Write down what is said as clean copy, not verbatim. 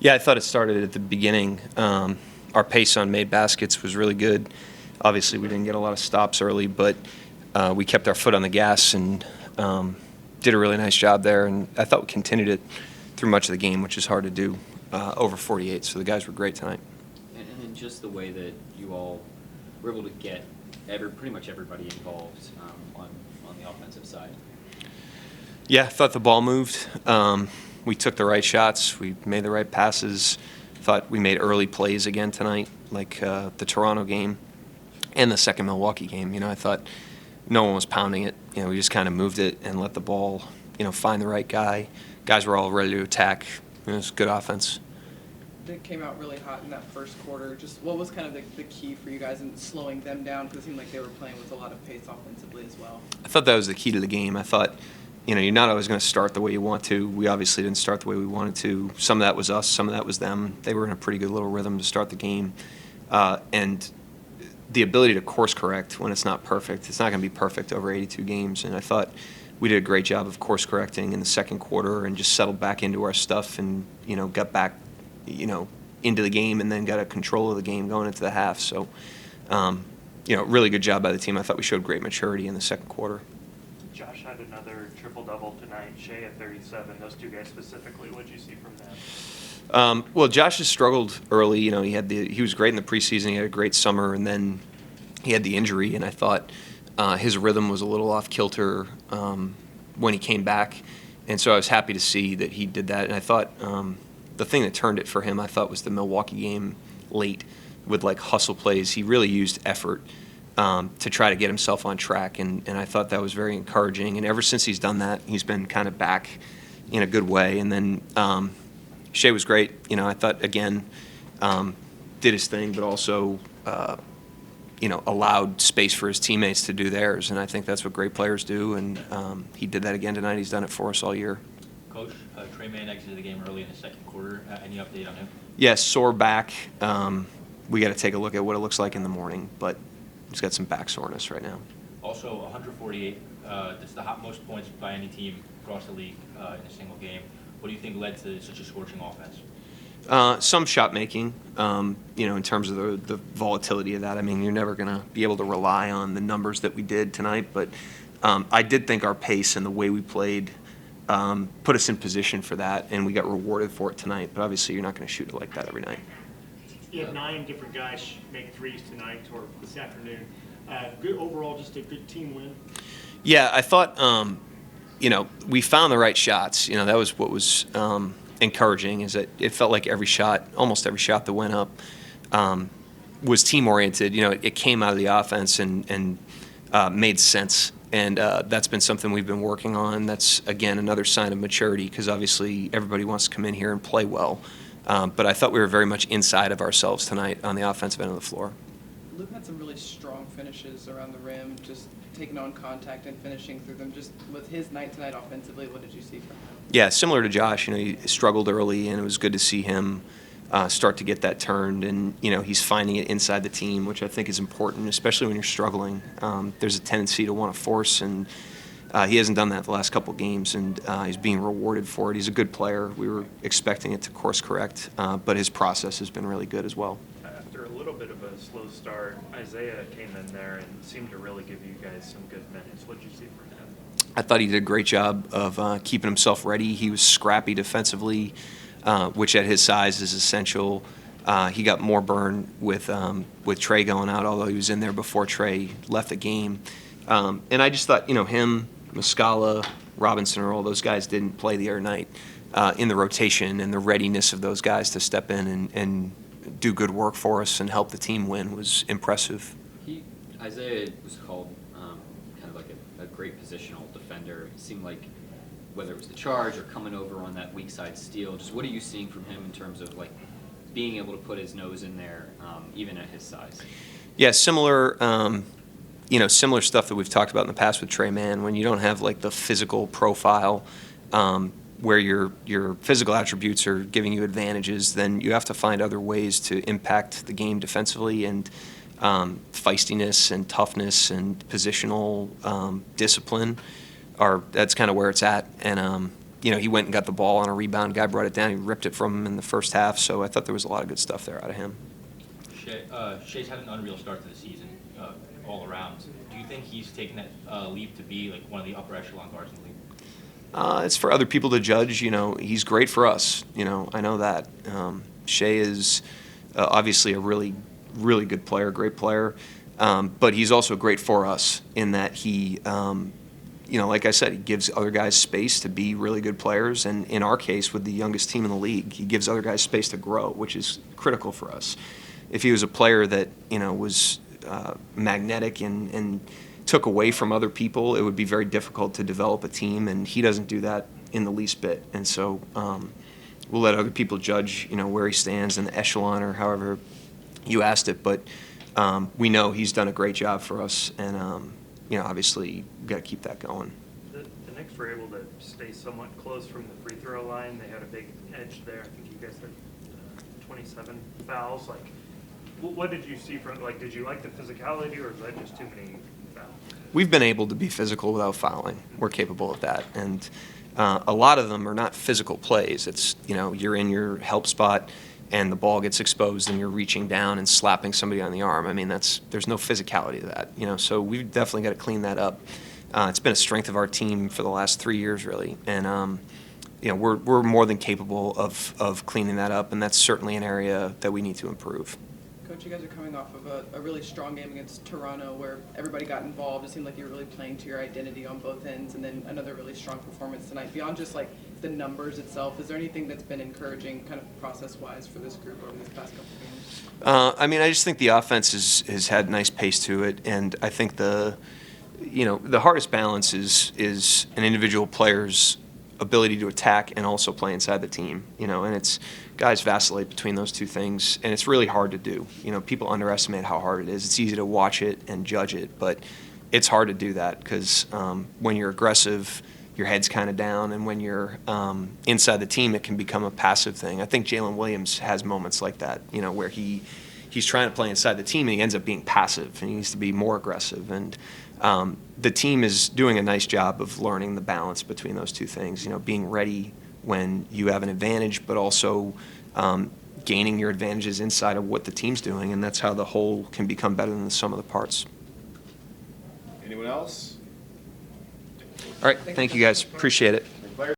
Yeah, I thought it started at the beginning. Our pace on made baskets was really good. Obviously, we didn't get a lot of stops early, but we kept our foot on the gas and did a really nice job there. And I thought we continued it through much of the game, which is hard to do over 48. So the guys were great tonight. And then just the way that you all were able to get pretty much everybody involved on the offensive side. Yeah, I thought the ball moved. We took the right shots. We made the right passes. Thought we made early plays again tonight, like the Toronto game and the second Milwaukee game. I thought no one was pounding it. We just kind of moved it and let the ball, find the right guy. Guys were all ready to attack. It was good offense. They came out really hot in that first quarter. Just what was kind of the key for you guys in slowing them down? Because it seemed like they were playing with a lot of pace offensively as well. I thought that was the key to the game. I thought, you're not always going to start the way you want to. We obviously didn't start the way we wanted to. Some of that was us, some of that was them. They were in a pretty good little rhythm to start the game. And the ability to course correct when it's not perfect. It's not going to be perfect over 82 games. And I thought we did a great job of course correcting in the second quarter and just settled back into our stuff and, got back, into the game and then got a control of the game going into the half. So, really good job by the team. I thought we showed great maturity in the second quarter. Josh had another triple-double tonight. Shea at 37. Those two guys specifically, what did you see from them? Well, Josh has struggled early. He was great in the preseason. He had a great summer, and then he had the injury. And I thought his rhythm was a little off kilter when he came back, and so I was happy to see that he did that. And I thought the thing that turned it for him, I thought, was the Milwaukee game late with hustle plays. He really used effort to try to get himself on track, and I thought that was very encouraging. And ever since he's done that, he's been kind of back in a good way. And then Shea was great. I thought, again, did his thing, but also, allowed space for his teammates to do theirs. And I think that's what great players do, and he did that again tonight. He's done it for us all year. Coach, Trey Mann exited the game early in the second quarter. Any update on him? Yes, sore back. We got to take a look at what it looks like in the morning, but he's got some back soreness right now. Also, 148. That's the most points by any team across the league in a single game. What do you think led to such a scorching offense? Some shot making, in terms of the volatility of that. I mean, you're never going to be able to rely on the numbers that we did tonight, but I did think our pace and the way we played put us in position for that, and we got rewarded for it tonight. But obviously, you're not going to shoot it like that every night. You had 9 different guys make threes tonight or this afternoon. Good overall, just a good team win. Yeah, I thought, we found the right shots. That was what was encouraging, is that it felt like almost every shot that went up was team-oriented. It came out of the offense and made sense. And that's been something we've been working on. That's, again, another sign of maturity, because obviously everybody wants to come in here and play well. But I thought we were very much inside of ourselves tonight on the offensive end of the floor. Luke had some really strong finishes around the rim, just taking on contact and finishing through them. Just with his night tonight offensively, what did you see from him? Yeah, similar to Josh. He struggled early, and it was good to see him start to get that turned. And, he's finding it inside the team, which I think is important, especially when you're struggling. There's a tendency to want to force, and he hasn't done that the last couple of games, and he's being rewarded for it. He's a good player. We were expecting it to course correct, but his process has been really good as well. After a little bit of a slow start, Isaiah came in there and seemed to really give you guys some good minutes. What did you see from him? I thought he did a great job of keeping himself ready. He was scrappy defensively, which at his size is essential. He got more burn with Trey going out, although he was in there before Trey left the game. And I just thought, him, Muscala, Robinson, or all those guys didn't play the other night in the rotation, and the readiness of those guys to step in and do good work for us and help the team win was impressive. Isaiah was called kind of like a great positional defender. It seemed like whether it was the charge or coming over on that weak side steal, just what are you seeing from him in terms of being able to put his nose in there even at his size? Yeah, similar stuff that we've talked about in the past with Trey Mann. When you don't have the physical profile where your physical attributes are giving you advantages, then you have to find other ways to impact the game defensively, and feistiness and toughness and positional discipline that's kind of where it's at. And he went and got the ball on a rebound. Guy brought it down. He ripped it from him in the first half. So I thought there was a lot of good stuff there out of him. Shea's had an unreal start to the season all around. Do you think he's taken that leap to be like one of the upper echelon guards in the league? It's for other people to judge. He's great for us. I know that. Shea is obviously a really, really good player, great player. But he's also great for us in that he, like I said, he gives other guys space to be really good players. And in our case, with the youngest team in the league, he gives other guys space to grow, which is critical for us. If he was a player that, was magnetic and took away from other people, it would be very difficult to develop a team, and he doesn't do that in the least bit. And so we'll let other people judge, where he stands in the echelon or however you asked it. But we know he's done a great job for us, and obviously we've got to keep that going. The Knicks were able to stay somewhat close from the free throw line. They had a big edge there. I think you guys had 27 fouls. What did you see from, did you like the physicality, or was that just too many fouls? We've been able to be physical without fouling. We're capable of that. And a lot of them are not physical plays. It's, you're in your help spot and the ball gets exposed and you're reaching down and slapping somebody on the arm. I mean, there's no physicality to that, so we've definitely got to clean that up. It's been a strength of our team for the last 3 years, really. And, we're more than capable of cleaning that up, and that's certainly an area that we need to improve. Coach, you guys are coming off of a really strong game against Toronto where everybody got involved. It seemed like you were really playing to your identity on both ends, and then another really strong performance tonight. Beyond just the numbers itself, is there anything that's been encouraging kind of process-wise for this group over these past couple of games? I just think the offense has had nice pace to it, and I think the hardest balance is an individual player's ability to attack and also play inside the team, and it's guys vacillate between those two things, and it's really hard to do. People underestimate how hard it is. It's easy to watch it and judge it, but it's hard to do that because when you're aggressive, your head's kind of down, and when you're inside the team, it can become a passive thing. I think Jalen Williams has moments like that, where he's trying to play inside the team and he ends up being passive, and he needs to be more aggressive. And the team is doing a nice job of learning the balance between those two things, being ready when you have an advantage, but also gaining your advantages inside of what the team's doing, and that's how the whole can become better than the sum of the parts. Anyone else? All right, thank you guys. Appreciate it.